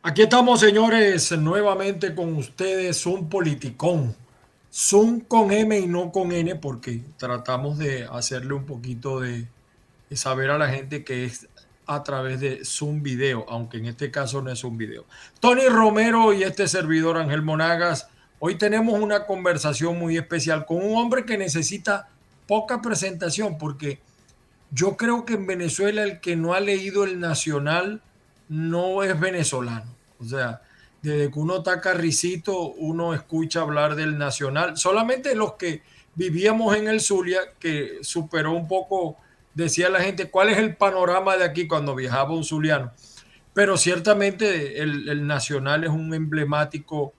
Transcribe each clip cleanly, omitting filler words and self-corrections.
Aquí estamos, señores, nuevamente con ustedes, un politicón. Zoom con M y no con N, porque tratamos de hacerle un poquito de saber a la gente que es a través de Zoom video, aunque en este caso no es un video. Tony Romero y este servidor Ángel Monagas, hoy tenemos una conversación muy especial con un hombre que necesita poca presentación, porque yo creo que en Venezuela el que no ha leído el Nacional no es venezolano. O sea, desde que uno está carricito, uno escucha hablar del Nacional. Solamente los que vivíamos en el Zulia, que superó un poco, decía la gente, ¿cuál es el panorama de aquí cuando viajaba un zuliano? Pero ciertamente el Nacional es un emblemático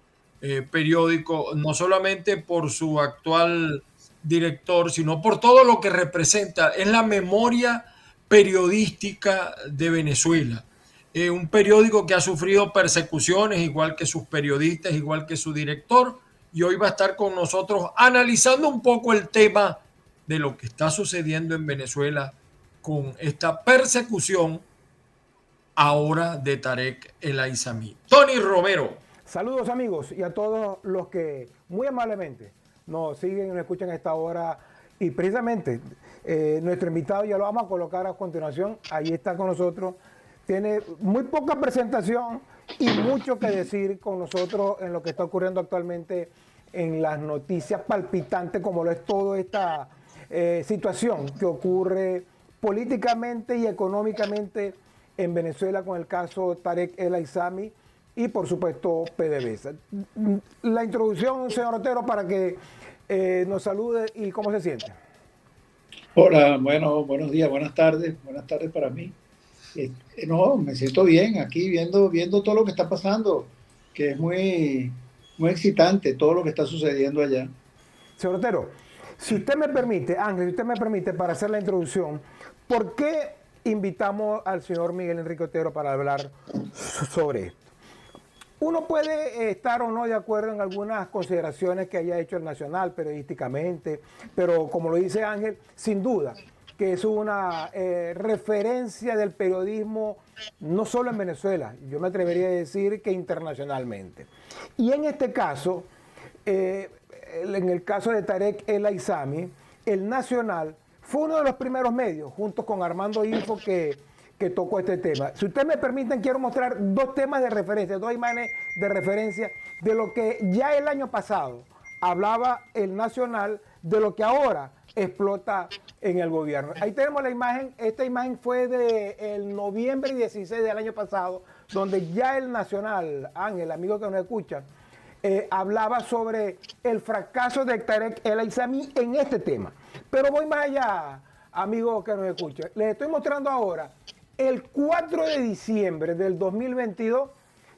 periódico, no solamente por su actual director, sino por todo lo que representa. Es la memoria periodística de Venezuela. Un periódico que ha sufrido persecuciones, igual que sus periodistas, igual que su director, y hoy va a estar con nosotros analizando un poco el tema de lo que está sucediendo en Venezuela con esta persecución ahora de Tarek El Aizami. Tony Romero. Saludos amigos y a todos los que muy amablemente nos siguen y nos escuchan a esta hora. Y precisamente nuestro invitado ya lo vamos a colocar a continuación. Ahí está con nosotros. Tiene muy poca presentación y mucho que decir con nosotros en lo que está ocurriendo actualmente en las noticias palpitantes, como lo es toda esta situación que ocurre políticamente y económicamente en Venezuela con el caso Tarek El Aizami y por supuesto PDVSA. La introducción, señor Otero, para que nos salude y cómo se siente. Hola, bueno, buenos días, buenas tardes para mí. No, me siento bien aquí viendo todo lo que está pasando, que es muy excitante todo lo que está sucediendo allá. Señor Otero, si usted me permite, Ángel, si usted me permite para hacer la introducción, ¿por qué invitamos al señor Miguel Enrique Otero para hablar sobre esto? Uno puede estar o no de acuerdo en algunas consideraciones que haya hecho el Nacional periodísticamente, pero como lo dice Ángel, sin duda que es una referencia del periodismo no solo en Venezuela, yo me atrevería a decir que internacionalmente. Y en este caso, en el caso de Tarek El Aizami, el Nacional fue uno de los primeros medios, junto con Armando Info, que tocó este tema. Si ustedes me permiten, quiero mostrar dos temas de referencia, dos imágenes de referencia de lo que ya el año pasado hablaba el Nacional, de lo que ahora explota en el gobierno. Ahí tenemos la imagen, esta imagen fue del noviembre 16 del año pasado, donde ya el Nacional, Ángel, amigo que nos escucha, hablaba sobre el fracaso de Tarek El Aizami en este tema. Pero voy más allá, amigo que nos escucha. Les estoy mostrando ahora, el 4 de diciembre del 2022,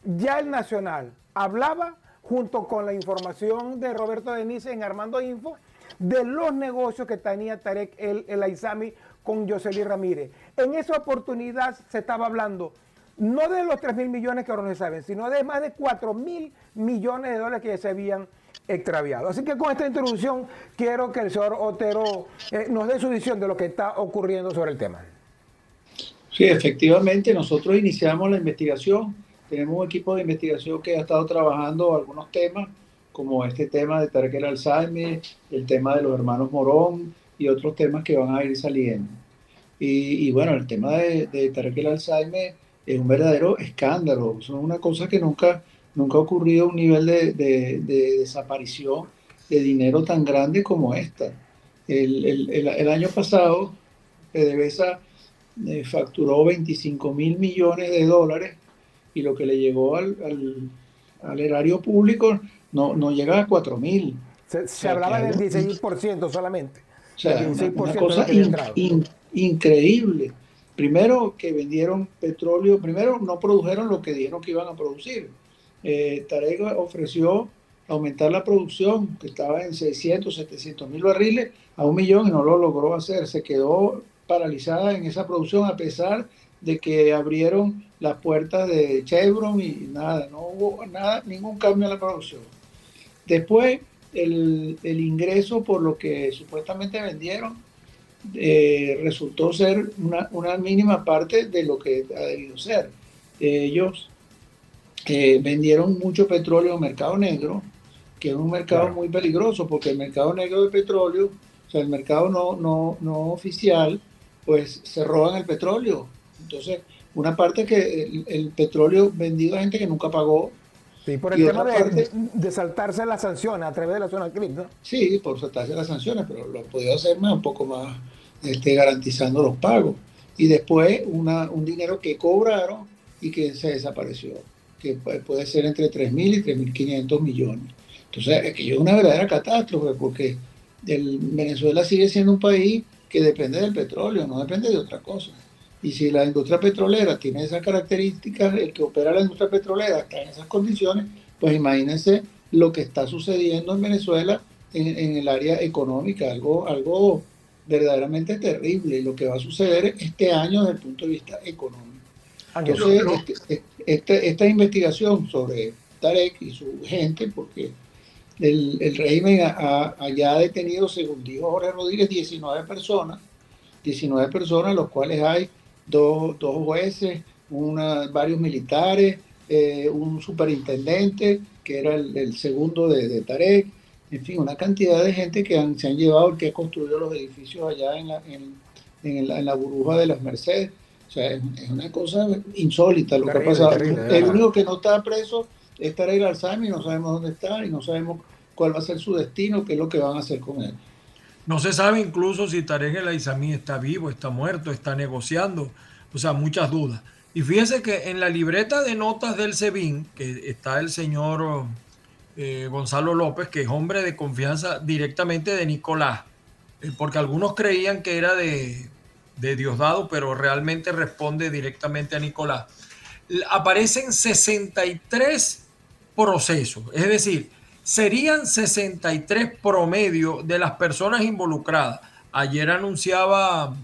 ya el Nacional hablaba, junto con la información de Roberto Denise en Armando Info, de los negocios que tenía Tarek El Aizami con Yoseli Ramírez. En esa oportunidad se estaba hablando no de los 3.000 millones que ahora no se saben, sino de más de 4.000 millones de dólares que ya se habían extraviado. Así que con esta introducción quiero que el señor Otero nos dé su visión de lo que está ocurriendo sobre el tema. Sí, efectivamente, nosotros iniciamos la investigación. Tenemos un equipo de investigación que ha estado trabajando algunos temas, como este tema de Tarek El Aizami, el tema de los hermanos Morón y otros temas que van a ir saliendo. Y bueno, el tema de Tarek El Aizami es un verdadero escándalo. Es una cosa que nunca ha ocurrido a un nivel de desaparición de dinero tan grande como esta. El año pasado, PDVSA facturó 25.000 millones de dólares y lo que le llegó al erario público no llega a 4.000. Se hablaba del 16% solamente. O sea, del 16% una cosa de increíble. Primero que vendieron petróleo, primero no produjeron lo que dijeron que iban a producir. Tarek ofreció aumentar la producción, que estaba en 600, 700 mil barriles, a 1 millón y no lo logró hacer. Se quedó paralizada en esa producción a pesar de que abrieron las puertas de Chevron y nada, no hubo nada, ningún cambio en la producción. Después, el ingreso por lo que supuestamente vendieron resultó ser una mínima parte de lo que ha debido ser. Ellos vendieron mucho petróleo en mercado negro, que es un mercado muy peligroso, porque el mercado negro de petróleo, o sea, el mercado no oficial, pues se roban el petróleo. Entonces, una parte que el petróleo vendido a gente que nunca pagó. Sí, por Y el otra tema parte, de saltarse las sanciones a través de la zona CRIP, ¿no? sí, por saltarse las sanciones, pero lo han podido hacer más, un poco más garantizando los pagos. Y después un dinero que cobraron y que se desapareció, que puede ser entre 3.000 y 3.500 millones. Entonces, aquello es una verdadera catástrofe, porque Venezuela sigue siendo un país que depende del petróleo, no depende de otra cosa. Y si la industria petrolera tiene esas características, el que opera la industria petrolera está en esas condiciones, pues imagínense lo que está sucediendo en Venezuela en el área económica, algo verdaderamente terrible, y lo que va a suceder este año desde el punto de vista económico. Entonces, esta investigación sobre Tarek y su gente, porque el régimen ha detenido, según dijo Jorge Rodríguez, 19 personas, los cuales hay dos jueces, varios militares, un superintendente, que era el segundo de Tarek, en fin, una cantidad de gente que se han llevado, el que ha construido los edificios allá en la burbuja de las Mercedes. O sea, es una cosa insólita lo Terrible, que ha pasado. terrible, El único que no está preso es Tarek Al-Alzami, no sabemos dónde está y no sabemos cuál va a ser su destino, qué es lo que van a hacer con él. No se sabe incluso si Tarek El Aissami está vivo, está muerto, está negociando, o sea, muchas dudas. Y fíjese que en la libreta de notas del SEBIN, que está el señor Gonzalo López, que es hombre de confianza directamente de Nicolás, porque algunos creían que era de Diosdado, pero realmente responde directamente a Nicolás. Aparecen 63 procesos, es decir, serían 63 promedio de las personas involucradas. Ayer anunciaba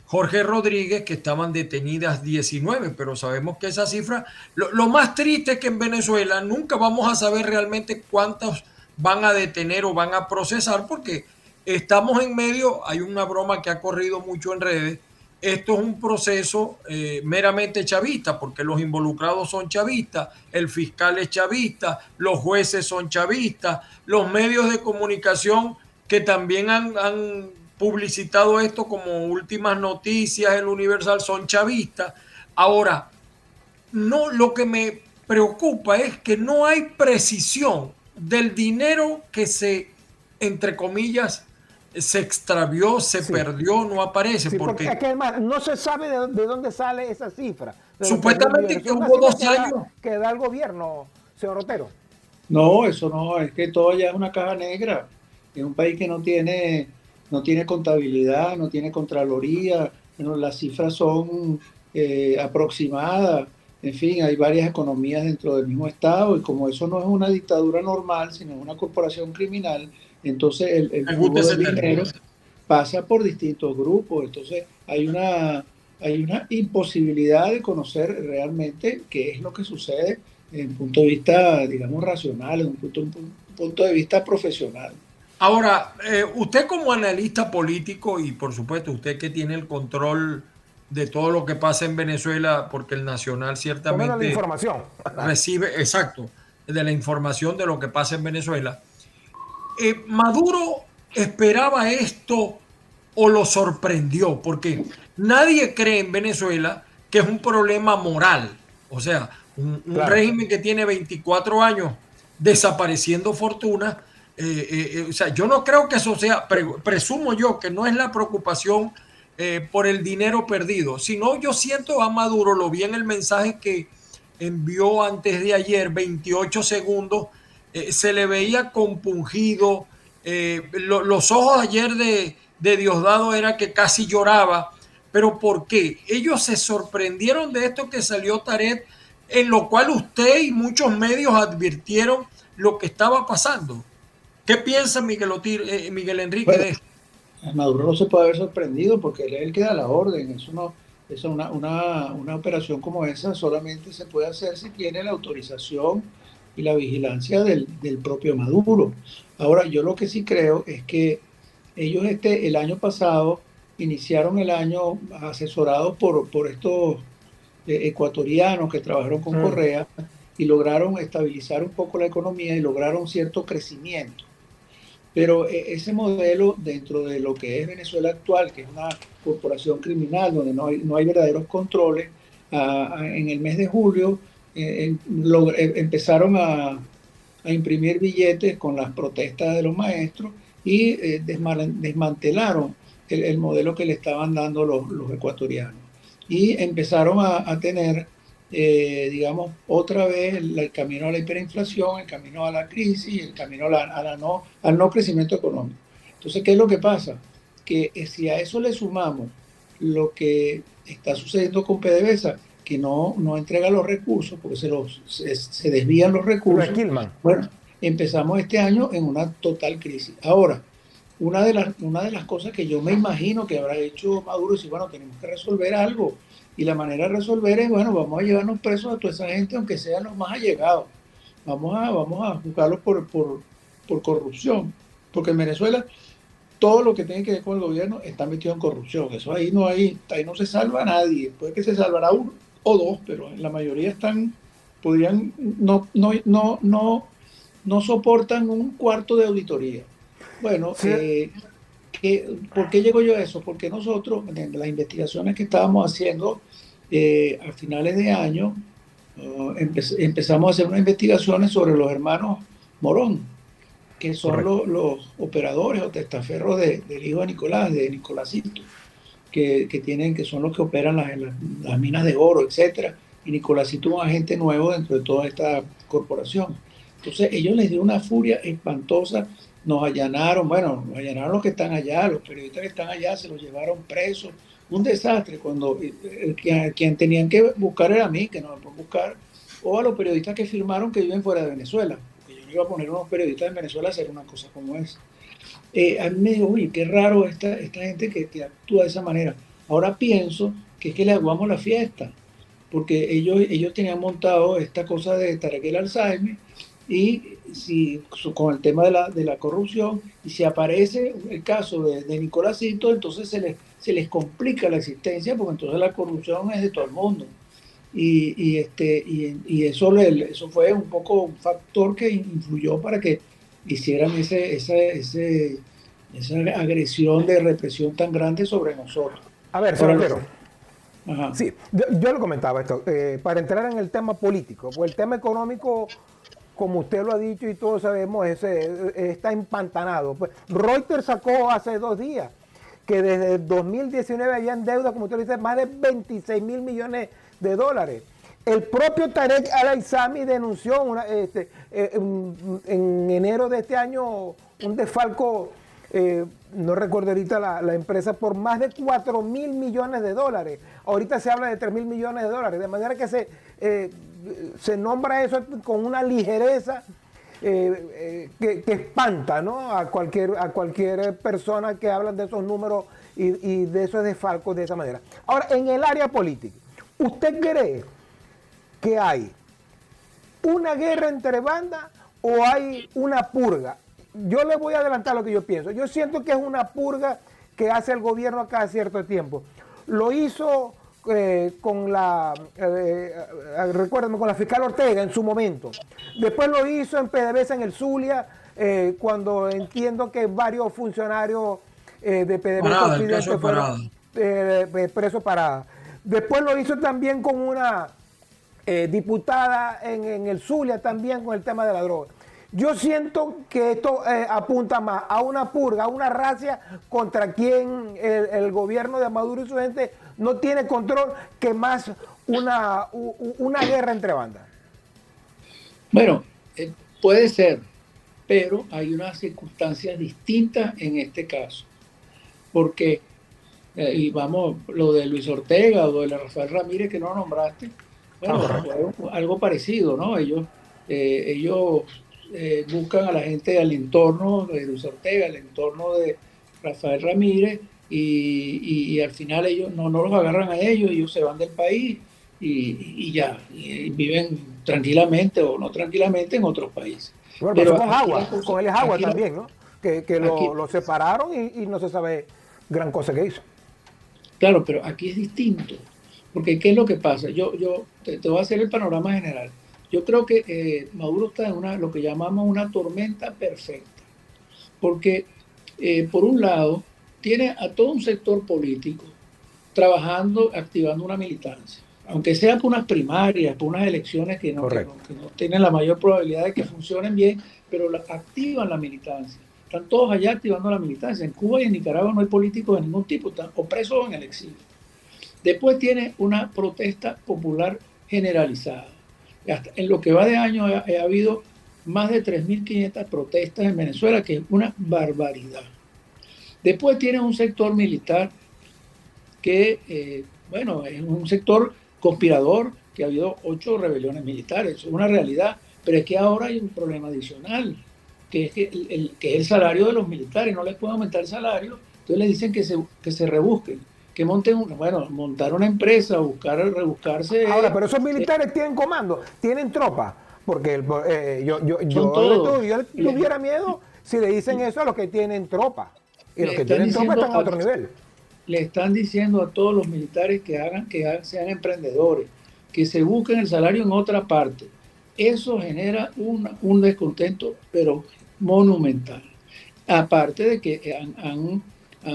Jorge Rodríguez que estaban detenidas 19, pero sabemos que esa cifra, lo más triste es que en Venezuela nunca vamos a saber realmente cuántos van a detener o van a procesar, porque estamos en medio, hay una broma que ha corrido mucho en redes, esto es un proceso meramente chavista, porque los involucrados son chavistas, el fiscal es chavista, los jueces son chavistas, los medios de comunicación que también han publicitado esto como últimas noticias, el Universal, son chavistas. Ahora, no, lo que me preocupa es que no hay precisión del dinero que entre comillas, se extravió, se perdió, no aparece. Sí, porque porque es que además no se sabe de dónde sale esa cifra. De los 3.000 supuestamente millones. que Es una hubo cifra 2 años. que da el gobierno, señor Otero. No, eso no, es que todo ya es una caja negra. Es un país que no tiene contabilidad, no tiene contraloría, bueno, las cifras son aproximadas. En fin, hay varias economías dentro del mismo Estado, y como eso no es una dictadura normal, sino una corporación criminal, entonces el Me gusta flujo ese de término. dinero pasa por distintos grupos. Entonces hay una imposibilidad de conocer realmente qué es lo que sucede en un punto de vista, digamos, racional, en un punto de vista profesional. Ahora, usted como analista político y por supuesto usted que tiene el control de todo lo que pasa en Venezuela, porque el Nacional Ponerle la ciertamente información. recibe, exacto, de la información de lo que pasa en Venezuela. ¿Maduro esperaba esto o lo sorprendió? Porque nadie cree en Venezuela que es un problema moral. O sea, un Claro. régimen que tiene 24 años desapareciendo fortuna. O sea, yo no creo que eso sea, presumo yo que no es la preocupación por el dinero perdido, sino yo siento a Maduro, lo vi en el mensaje que envió antes de ayer, 28 segundos, se le veía compungido, los ojos ayer de Diosdado era que casi lloraba, pero ¿por qué? Ellos se sorprendieron de esto que salió Tarek, en lo cual usted y muchos medios advirtieron lo que estaba pasando. ¿Qué piensa Miguel Enrique Bueno, de esto? Maduro no se puede haber sorprendido porque él es el que da la orden. Eso no, Una operación como esa solamente se puede hacer si tiene la autorización y la vigilancia del propio Maduro. Ahora, yo lo que sí creo es que ellos el año pasado iniciaron el año asesorados por estos ecuatorianos que trabajaron con Correa y lograron estabilizar un poco la economía y lograron cierto crecimiento. Pero ese modelo dentro de lo que es Venezuela actual, que es una corporación criminal donde no hay verdaderos controles, en el mes de julio empezaron a imprimir billetes con las protestas de los maestros y desmantelaron el modelo que le estaban dando los ecuatorianos. Y empezaron a tener, digamos, otra vez el camino a la hiperinflación, el camino a la crisis, el camino al no crecimiento económico. Entonces, ¿qué es lo que pasa? Que si a eso le sumamos lo que está sucediendo con PDVSA, que no entrega los recursos, porque se desvían los recursos, bueno, empezamos este año en una total crisis. Ahora, una de las cosas que yo me imagino que habrá hecho Maduro es, bueno, tenemos que resolver algo. Y la manera de resolver es, bueno, vamos a llevarnos presos a toda esa gente, aunque sean los más allegados. Vamos a juzgarlos por corrupción. Porque en Venezuela todo lo que tiene que ver con el gobierno está metido en corrupción. Eso ahí no se salva a nadie. Puede que se salvará uno o dos, pero la mayoría no soportan un cuarto de auditoría. Bueno, sí. ¿Por qué llego yo a eso? Porque nosotros, en las investigaciones que estábamos haciendo a finales de año, empezamos a hacer unas investigaciones sobre los hermanos Morón, que son los operadores o testaferros del hijo de Nicolás, de Nicolásito, que son los que operan las minas de oro, etcétera. Y Nicolásito es un agente nuevo dentro de toda esta corporación. Entonces, ellos les dio una furia espantosa. Nos allanaron los que están allá, los periodistas que están allá se los llevaron presos. Un desastre cuando quien tenían que buscar era a mí, que no me pueden buscar, o a los periodistas que firmaron que viven fuera de Venezuela. Porque yo no iba a poner a unos periodistas en Venezuela a hacer una cosa como esa. A mí me dijo, uy, qué raro esta gente que actúa de esa manera. Ahora pienso que es que le aguamos la fiesta, porque ellos tenían montado esta cosa de Tarek el Alzheimer. Y con el tema de la corrupción, y si aparece el caso de Nicolásito, entonces se les complica la existencia, porque entonces la corrupción es de todo el mundo. Y eso fue un poco un factor que influyó para que hicieran esa agresión de represión tan grande sobre nosotros. A ver, señor. Sí, yo lo comentaba esto, para entrar en el tema político, pues el tema económico, como usted lo ha dicho y todos sabemos, está empantanado. Pues Reuters sacó hace 2 días que desde el 2019 había en deuda, como usted dice, más de 26 mil millones de dólares. El propio Tarek Al-Aissami denunció en enero de este año un desfalco, no recuerdo ahorita la empresa, por más de 4 mil millones de dólares. Ahorita se habla de 3 mil millones de dólares, de manera que se nombra eso con una ligereza que espanta, ¿no?, a cualquier persona que habla de esos números y de esos desfalcos de esa manera. Ahora, en el área política, ¿usted cree que hay una guerra entre bandas o hay una purga? Yo le voy a adelantar lo que yo pienso. Yo siento que es una purga que hace el gobierno a cada cierto tiempo. Lo hizo recuérdenme, con la fiscal Ortega en su momento. Después lo hizo en PDVSA, en el Zulia, cuando entiendo que varios funcionarios de PDVSA fueron presos Parada. Después lo hizo también con una diputada en el Zulia, también con el tema de la droga. Yo siento que esto apunta más a una purga, a una racia contra quien el gobierno de Maduro y su gente no tiene control, que más una guerra entre bandas. Bueno, puede ser, pero hay unas circunstancias distintas en este caso. Porque, y vamos, lo de Luis Ortega o de Rafael Ramírez que no nombraste, bueno, algo parecido, ¿no? Ellos buscan a la gente del entorno de Luis Ortega, el entorno de Rafael Ramírez, y al final ellos no los agarran a ellos se van del país y ya, y viven tranquilamente o no tranquilamente en otros países. Bueno, pasó Pero con aquí Agua, con él es Agua también, ¿no? Que aquí, lo separaron y no se sabe gran cosa que hizo. claro, pero aquí es distinto, porque ¿qué es lo que pasa? Yo te voy a hacer el panorama general. Yo creo que Maduro está en lo que llamamos una tormenta perfecta, porque por un lado tiene a todo un sector político trabajando, activando una militancia, aunque sea por unas primarias, por unas elecciones que no tienen la mayor probabilidad de que funcionen bien, pero activan la militancia. Están todos allá activando la militancia. En Cuba y en Nicaragua no hay políticos de ningún tipo, están o presos o en el exilio. Después tiene una protesta popular generalizada. Hasta en lo que va de año ha habido más de 3.500 protestas en Venezuela, que es una barbaridad. Después tiene un sector militar que, bueno, es un sector conspirador, que ha habido 8 rebeliones militares, es una realidad, pero es que ahora hay un problema adicional, que es que es el salario de los militares, no les pueden aumentar el salario, entonces les dicen que se rebusquen, que monten, bueno, montar una empresa, Ahora, rebuscarse, pero esos militares tienen comando, tienen tropa, porque son todos. yo le tuviera miedo si le dicen eso a los que tienen tropa. Y los Le que están tienen tropa diciendo están a otro nivel. le están diciendo a todos los militares sean emprendedores, que se busquen el salario en otra parte. Eso genera un descontento, pero monumental. Aparte de que han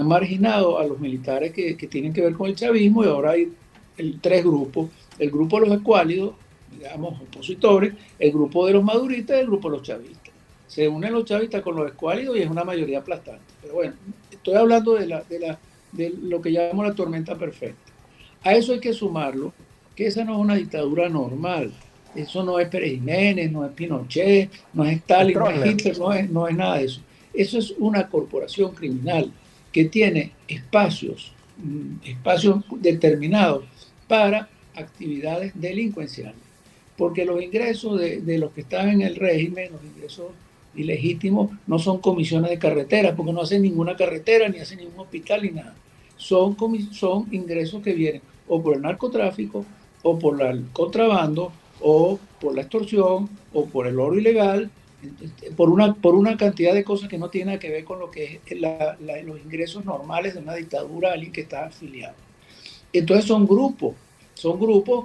marginado a los militares que tienen que ver con el chavismo y ahora hay tres grupos. El grupo de los escuálidos, digamos, opositores, el grupo de los maduristas y el grupo de los chavistas. Se unen los chavistas con los escuálidos y es una mayoría aplastante. Pero bueno, estoy hablando de lo que llamamos la tormenta perfecta. A eso hay que sumarlo, que esa no es una dictadura normal. Eso no es Pérez Jiménez, no es Pinochet, no es Stalin, no es Hitler, no es nada de eso. Eso es una corporación criminal que tiene espacios determinados para actividades delincuenciales. Porque los ingresos de los que están en el régimen, los ingresos ilegítimos, no son comisiones de carretera, porque no hacen ninguna carretera, ni hacen ningún hospital, ni nada. Son ingresos que vienen o por el narcotráfico, o por el contrabando, o por la extorsión, o por el oro ilegal, por una cantidad de cosas que no tienen nada que ver con lo que es los ingresos normales de una dictadura, alguien que está afiliado. Entonces son grupos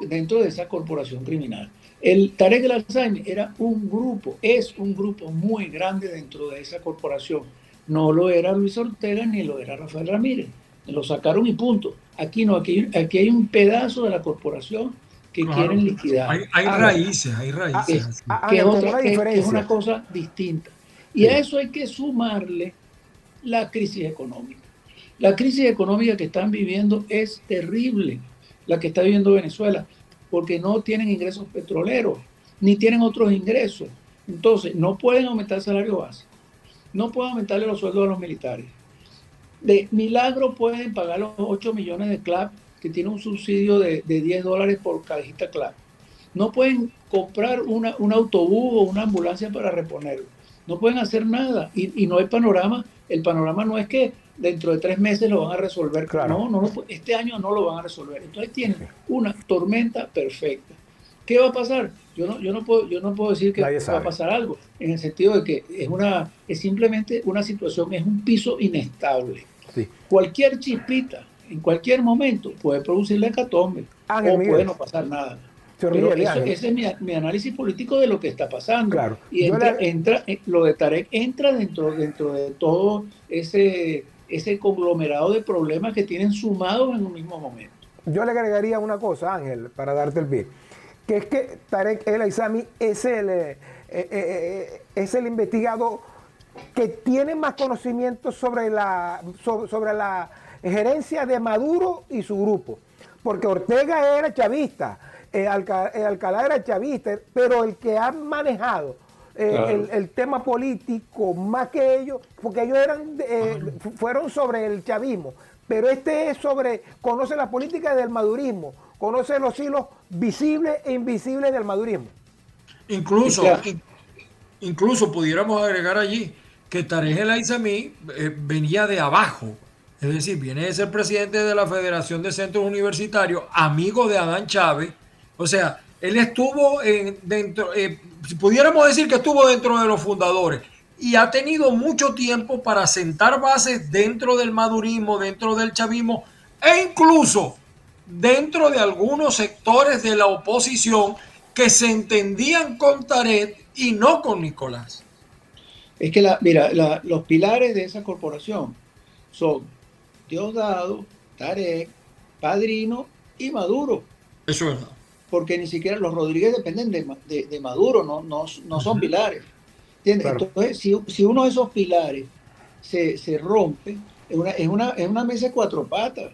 dentro de esa corporación criminal. El Tarek El-Alzami era un grupo, es un grupo muy grande dentro de esa corporación. No lo era Luis Ortega ni lo era Rafael Ramírez. Lo sacaron y punto. Aquí no, aquí hay un pedazo de la corporación que Claro, quieren liquidar. hay raíces, hay Que, raíces. Así. que es una cosa distinta. Y Sí. a eso hay que sumarle la crisis económica. La crisis económica que están viviendo es terrible, la que está viviendo Venezuela, porque no tienen ingresos petroleros, ni tienen otros ingresos. Entonces, no pueden aumentar el salario básico, no pueden aumentarle los sueldos a los militares. De milagro pueden pagar los 8 millones de CLAP, que tiene un subsidio de $10 por cajita CLAP. No pueden comprar un autobús o una ambulancia para reponerlo. No pueden hacer nada y no hay panorama. El panorama no es que dentro de 3 meses lo van a resolver. Claro. No, este año no lo van a resolver. Entonces tienen una tormenta perfecta. ¿Qué va a pasar? Yo no puedo decir que va a pasar algo, en el sentido de que es simplemente una situación, es un piso inestable. Sí. Cualquier chispita, en cualquier momento, puede producir la hecatombe o puede no pasar nada. Pero ese es mi análisis político de lo que está pasando. Claro. Y lo de Tarek entra dentro de todo ese conglomerado de problemas que tienen sumados en un mismo momento. Yo le agregaría una cosa, Ángel, para darte el pie, que es que Tarek El-Alzami es el investigado que tiene más conocimiento sobre la gerencia de Maduro y su grupo. Porque Ortega era chavista, Alcalá era chavista, pero el que ha manejado claro, el tema político más que ellos, porque ellos fueron sobre el chavismo, pero este es conoce la política del madurismo, conoce los hilos visibles e invisibles del madurismo. Incluso pudiéramos agregar allí que Tarek El-Alzami venía de abajo, Es decir, viene de ser presidente de la Federación de Centros Universitarios, amigo de Adán Chávez. O sea, él estuvo dentro, si pudiéramos decir que estuvo dentro de los fundadores y ha tenido mucho tiempo para sentar bases dentro del madurismo, dentro del chavismo e incluso dentro de algunos sectores de la oposición que se entendían con Taret y no con Nicolás. Es que, mira, los pilares de esa corporación son Diosdado, Tarek, Padrino y Maduro. Eso es verdad. Porque ni siquiera los Rodríguez dependen de Maduro, no son pilares. ¿Entiendes? Claro. Entonces, si uno de esos pilares se rompe, es una mesa de cuatro patas.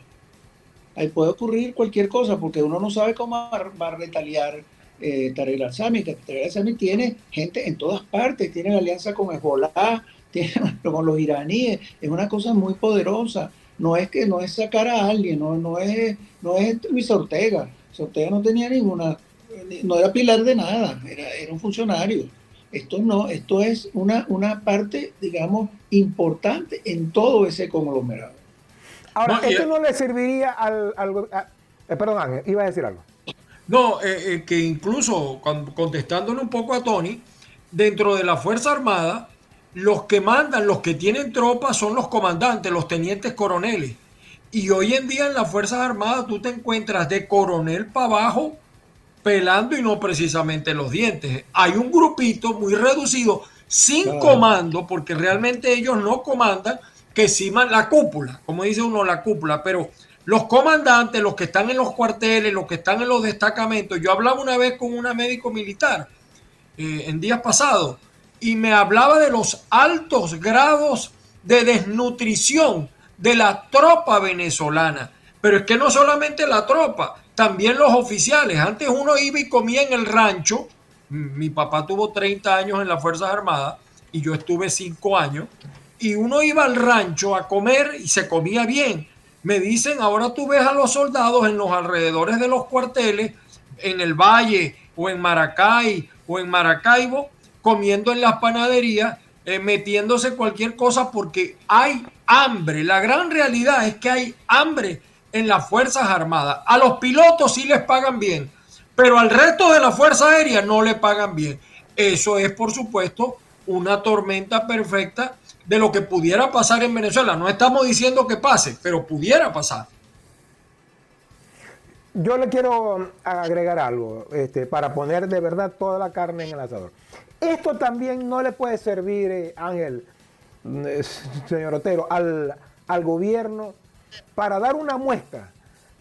Ahí puede ocurrir cualquier cosa, porque uno no sabe cómo va a retaliar Tarek al-Assami, que Tarek al-Assami tiene gente en todas partes, tiene la alianza con Hezbollah, tiene con los iraníes, es una cosa muy poderosa. No es sacar a alguien, no es Luis Ortega. Ortega no tenía no era pilar de nada, era un funcionario. Esto es una parte, digamos, importante en todo ese conglomerado. Ahora, No, esto no le serviría perdón, Ángel, iba a decir algo. no, que incluso contestándole un poco a Tony, dentro de la Fuerza Armada, los que mandan, los que tienen tropas son los comandantes, los tenientes coroneles. Y hoy en día en las Fuerzas Armadas tú te encuentras de coronel para abajo pelando y no precisamente los dientes. Hay un grupito muy reducido, sin comando, porque realmente ellos no comandan, que sí la cúpula, como dice uno, la cúpula, pero los comandantes, los que están en los cuarteles, los que están en los destacamentos. Yo hablaba una vez con una médico militar en días pasados y me hablaba de los altos grados de desnutrición de la tropa venezolana. Pero es que no solamente la tropa, también los oficiales. Antes uno iba y comía en el rancho. Mi papá tuvo 30 años en las Fuerzas Armadas y yo estuve 5 años. Y uno iba al rancho a comer y se comía bien. Me dicen, ahora tú ves a los soldados en los alrededores de los cuarteles, en el Valle o en Maracay o en Maracaibo, comiendo en las panaderías, metiéndose cualquier cosa porque hay hambre. La gran realidad es que hay hambre en las Fuerzas Armadas. A los pilotos sí les pagan bien, pero al resto de la Fuerza Aérea no le pagan bien. Eso es, por supuesto, una tormenta perfecta de lo que pudiera pasar en Venezuela. No estamos diciendo que pase, pero pudiera pasar. Yo le quiero agregar algo, para poner de verdad toda la carne en el asador. Esto también no le puede servir, Ángel, señor Otero, al gobierno para dar una muestra,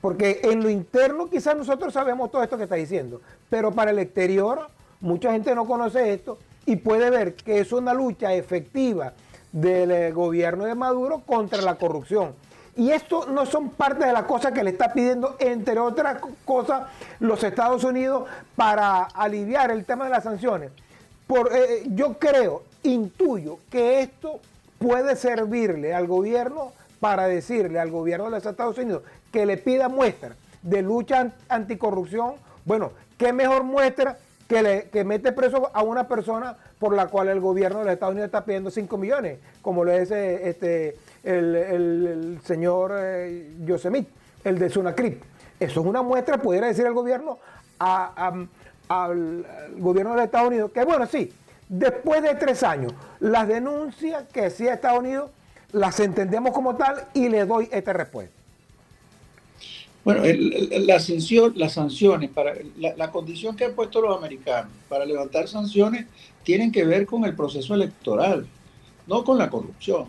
porque en lo interno quizás nosotros sabemos todo esto que está diciendo, pero para el exterior mucha gente no conoce esto y puede ver que es una lucha efectiva del gobierno de Maduro contra la corrupción. Y esto no son parte de las cosas que le está pidiendo, entre otras cosas, los Estados Unidos para aliviar el tema de las sanciones. Yo creo, intuyo que esto puede servirle al gobierno para decirle al gobierno de los Estados Unidos que le pida muestras de lucha anticorrupción. Bueno, ¿qué mejor muestra que mete preso a una persona por la cual el gobierno de los Estados Unidos está pidiendo 5 millones, como lo es el señor Yosemite, el de Sunacrip? Eso es una muestra, pudiera decir el gobierno al gobierno de los Estados Unidos, que bueno, sí, después de 3 años, las denuncias que hacía Estados Unidos las entendemos como tal y le doy esta respuesta. Bueno, las sanciones, la condición que han puesto los americanos para levantar sanciones tienen que ver con el proceso electoral, no con la corrupción.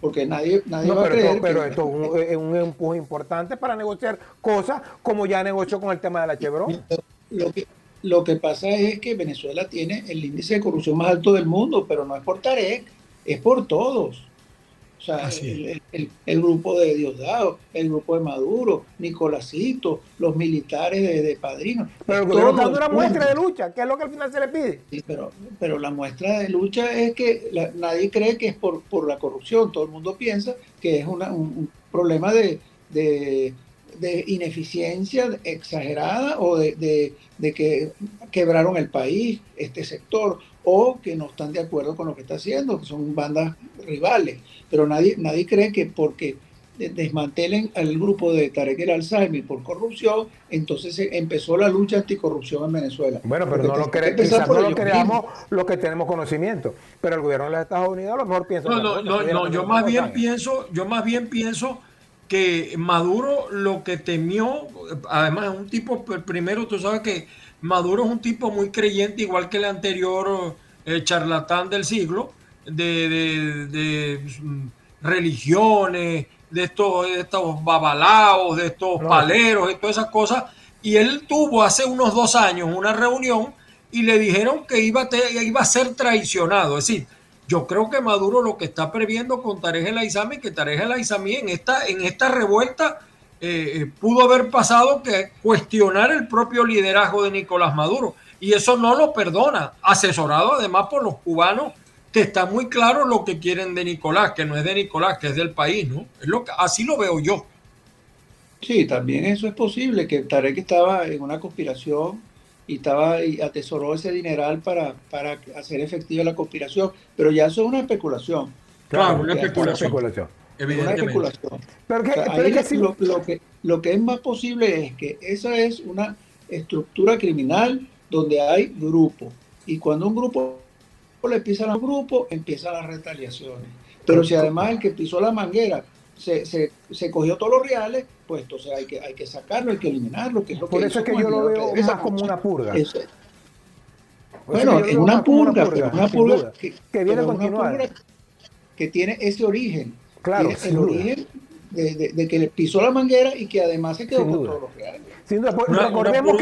Porque nadie va a creer pero esto es un empuje importante para negociar cosas como ya negoció con el tema de la Chevron. Lo que pasa es que Venezuela tiene el índice de corrupción más alto del mundo, pero no es por Tarek, es por todos. O sea, el grupo de Diosdado, el grupo de Maduro, Nicolásito, los militares de Padrino. Pero el gobierno está dando una muestra de lucha, que es lo que al final se le pide. Sí, pero la muestra de lucha es que nadie cree que es por la corrupción. Todo el mundo piensa que es un problema de ineficiencia exagerada o de que quebraron el país, este sector, o que no están de acuerdo con lo que está haciendo, que son bandas rivales. Pero nadie cree que porque desmantelen al grupo de Tarek El Alzheimer por corrupción, entonces empezó la lucha anticorrupción en Venezuela. Bueno, pero no lo quizás no lo creamos los que tenemos conocimiento, pero el gobierno de los Estados Unidos a lo mejor piensa. Yo más bien pienso que Maduro lo que temió, además es un tipo, primero tú sabes que Maduro es un tipo muy creyente, igual que el anterior charlatán del siglo, de religiones, de estos babalaos, de estos paleros y todas esas cosas. Y él tuvo hace unos 2 años una reunión y le dijeron que iba a ser traicionado. Es decir, yo creo que Maduro lo que está previendo con Tarek El Aissami, que Tarek El Aissami en esta revuelta pudo haber pasado que cuestionar el propio liderazgo de Nicolás Maduro. Y eso no lo perdona, asesorado además por los cubanos, que está muy claro lo que quieren de Nicolás, que no es de Nicolás, que es del país, ¿no? Así lo veo yo. Sí, también eso es posible, que Tarek estaba en una conspiración y atesoró ese dineral para hacer efectiva la conspiración, pero ya eso es una especulación. Claro, una especulación. Evidentemente. Una especulación. Lo que es más posible es que esa es una estructura criminal donde hay grupos, y cuando un grupo le pisan a un grupo, empiezan las retaliaciones. Pero si además el que pisó la manguera se cogió todos los reales, pues entonces hay que sacarlo, hay que eliminarlo. Que es lo Por que eso es que yo lo veo más como una purga. Bueno, es una purga que viene a continuar. Que tiene ese origen. Claro, tiene el origen de que le pisó la manguera y que además se quedó con todos los reales. Sin duda. Recordemos,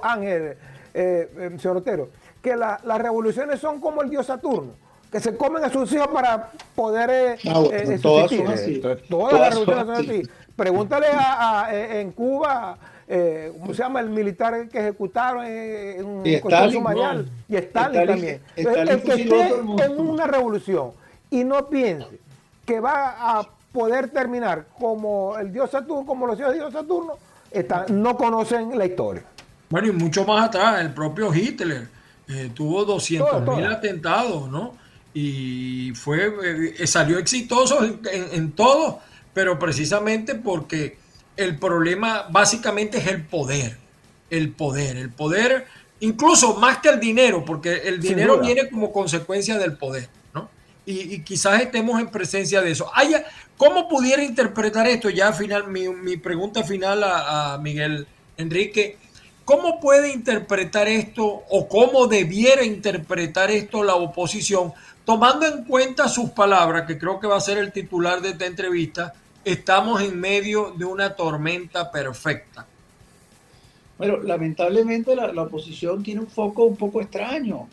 Ángel, señor Otero, que las revoluciones son como el dios Saturno, que se comen a sus hijos para poder todas son así. Todas las revoluciones son así. Pregúntale en Cuba, ¿cómo se llama el militar que ejecutaron en Stalin, Mañal? Y Stalin también. El que esté en una revolución y no piense que va a poder terminar como el dios Saturno, como los hijos de Dios Saturno, no conocen la historia. Bueno, y mucho más atrás, el propio Hitler tuvo 200.000 atentados, ¿no? Y salió exitoso en todo, pero precisamente porque el problema básicamente es el poder, incluso más que el dinero, porque el dinero viene como consecuencia del poder, ¿no? Y quizás estemos en presencia de eso. ¿Cómo pudiera interpretar esto? Ya al final, mi pregunta final a Miguel Enrique, ¿cómo puede interpretar esto o cómo debiera interpretar esto la oposición, tomando en cuenta sus palabras, que creo que va a ser el titular de esta entrevista? Estamos en medio de una tormenta perfecta. Bueno, lamentablemente la oposición tiene un foco un poco extraño,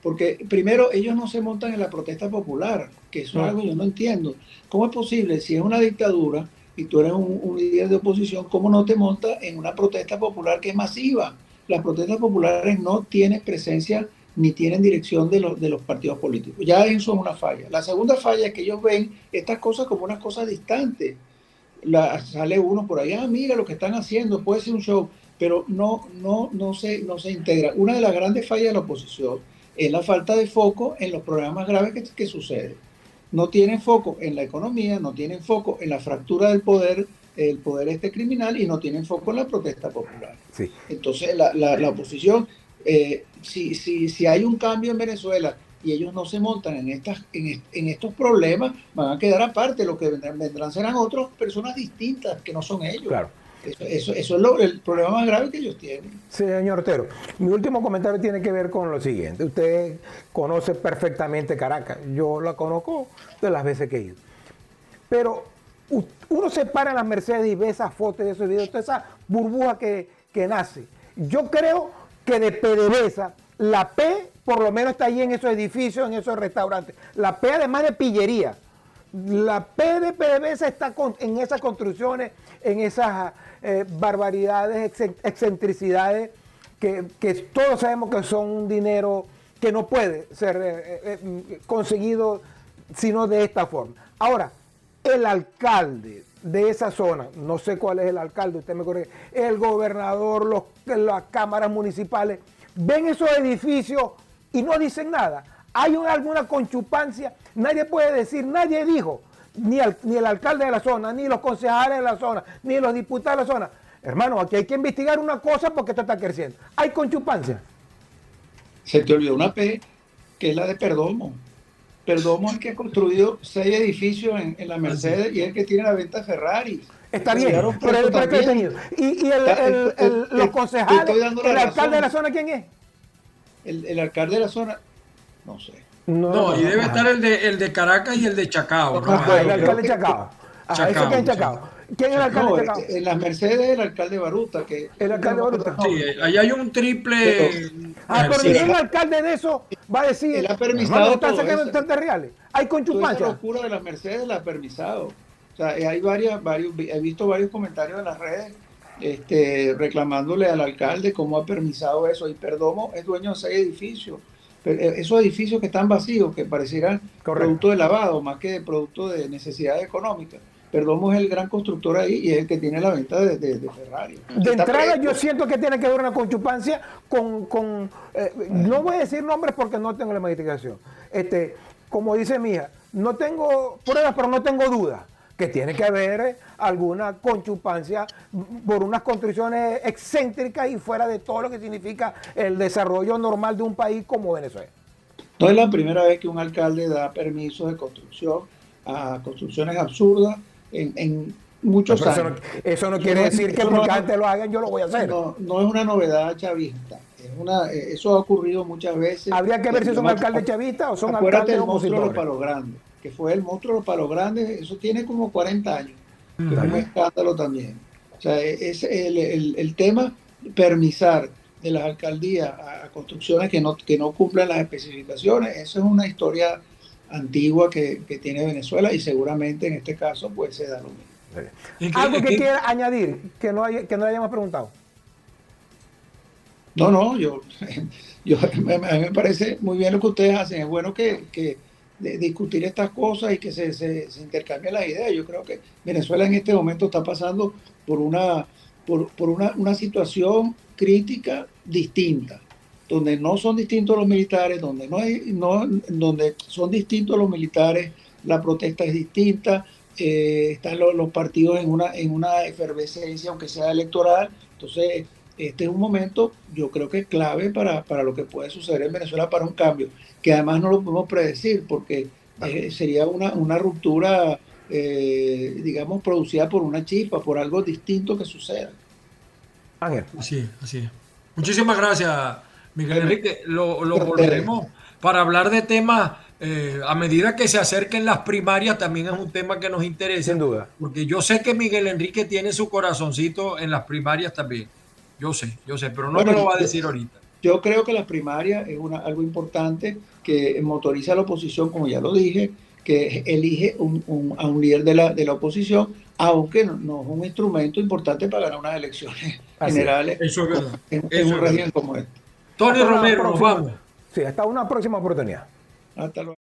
porque primero ellos no se montan en la protesta popular, que eso es algo que yo no entiendo. ¿Cómo es posible, si es una dictadura y tú eres un líder de oposición, cómo no te montas en una protesta popular que es masiva? Las protestas populares no tienen presencia ni tienen dirección de los partidos políticos. Ya eso es una falla. La segunda falla es que ellos ven estas cosas como unas cosas distantes. Sale uno por allá, mira lo que están haciendo, puede ser un show, pero no se integra. Una de las grandes fallas de la oposición es la falta de foco en los problemas graves que suceden. No tienen foco en la economía, no tienen foco en la fractura del poder, el poder criminal, y no tienen foco en la protesta popular. Sí. Entonces la oposición, si hay un cambio en Venezuela y ellos no se montan en estos problemas, van a quedar aparte. Lo que vendrán serán otras personas distintas que no son ellos. Claro. Eso es el problema más grave que ellos tienen. Señor Otero, mi último comentario tiene que ver con lo siguiente. Usted conoce perfectamente Caracas. Yo la conozco de las veces que he ido. Pero uno se para en las Mercedes y ve esas fotos y esos videos, toda esa burbuja que nace. Yo creo que de PDVSA, la P por lo menos está ahí en esos edificios, en esos restaurantes. La P además de pillería. La P de PDVSA está en esas construcciones, en esas barbaridades, excentricidades, que todos sabemos que son un dinero que no puede ser conseguido sino de esta forma. Ahora, el alcalde de esa zona, no sé cuál es el alcalde, usted me corrige, el gobernador, las cámaras municipales, ven esos edificios y no dicen nada. Hay alguna conchupancia, nadie puede decir, nadie dijo ni el alcalde de la zona, ni los concejales de la zona, ni los diputados de la zona. Hermano, aquí hay que investigar una cosa porque esto está creciendo. Hay conchupancia. Se te olvidó una P, que es la de Perdomo. Perdomo es el que ha construido 6 edificios en la Mercedes y es el que tiene la venta de Ferrari. Está bien, pero el precio detenido. Y los concejales, el alcalde de la zona, ¿quién es? El alcalde de la zona, no sé. No, y debe estar el de Caracas y el de Chacao. El alcalde de Chacao. Ese que es en Chacao. ¿Quién es el alcalde de Chacao? En las Mercedes el alcalde Baruta. El alcalde Baruta. Sí, ahí hay un triple. Pero ningún alcalde de eso va a decir, él ha permisado están sacando instantes reales. Hay conchupancia. La locura de las Mercedes la ha permisado. O sea, hay he visto varios comentarios en las redes reclamándole al alcalde cómo ha permisado eso. Y Perdomo es dueño de 6 edificios. Esos edificios que están vacíos, que parecieran producto de lavado, más que de producto de necesidades económicas. Perdomo es el gran constructor ahí y es el que tiene la venta de Ferrari. De entrada yo siento que tiene que haber una conchupancia con no voy a decir nombres porque no tengo la investigación. Como dice mi hija, no tengo pruebas, pero no tengo dudas que tiene que haber alguna conchupancia por unas construcciones excéntricas y fuera de todo lo que significa el desarrollo normal de un país como Venezuela. No es la primera vez que un alcalde da permisos de construcción a construcciones absurdas en muchos años. Eso no quiere decir que porque antes lo hagan yo lo voy a hacer. No es una novedad chavista. Eso ha ocurrido muchas veces. Habría que ver si son alcaldes chavistas o son alcaldes opositores. Monstruo de los Palos Grandes, que fue el monstruo de los Palos Grandes, eso tiene como 40 años. Que fue un escándalo también. O sea, es el tema permisar de las alcaldías a construcciones que no cumplan las especificaciones. Eso es una historia antigua que tiene Venezuela y seguramente en este caso pues se da lo mismo. ¿Algo que quiera añadir que no hayamos preguntado? No, a mí me parece muy bien lo que ustedes hacen. Es bueno que discutir estas cosas y que se intercambien las ideas. Yo creo que Venezuela en este momento está pasando por una situación crítica distinta, donde no son distintos los militares, donde son distintos los militares, la protesta es distinta, están los partidos en una efervescencia, aunque sea electoral. Entonces, este es un momento, yo creo que clave para lo que puede suceder en Venezuela, para un cambio, que además no lo podemos predecir, porque sería una ruptura, digamos, producida por una chispa, por algo distinto que suceda. Ángel. Así es. Muchísimas gracias, Miguel Enrique. Lo volveremos para hablar de temas a medida que se acerquen las primarias. También es un tema que nos interesa. Sin duda. Porque yo sé que Miguel Enrique tiene su corazoncito en las primarias también. Yo sé, pero no me lo va a decir ahorita. Yo creo que las primarias es algo importante que motoriza a la oposición, como ya lo dije, que elige a un líder de la oposición, aunque no es un instrumento importante para ganar unas elecciones generales. Eso es verdad. En un régimen como este. Tony Romero, nos vamos. Sí, hasta una próxima oportunidad. Hasta luego.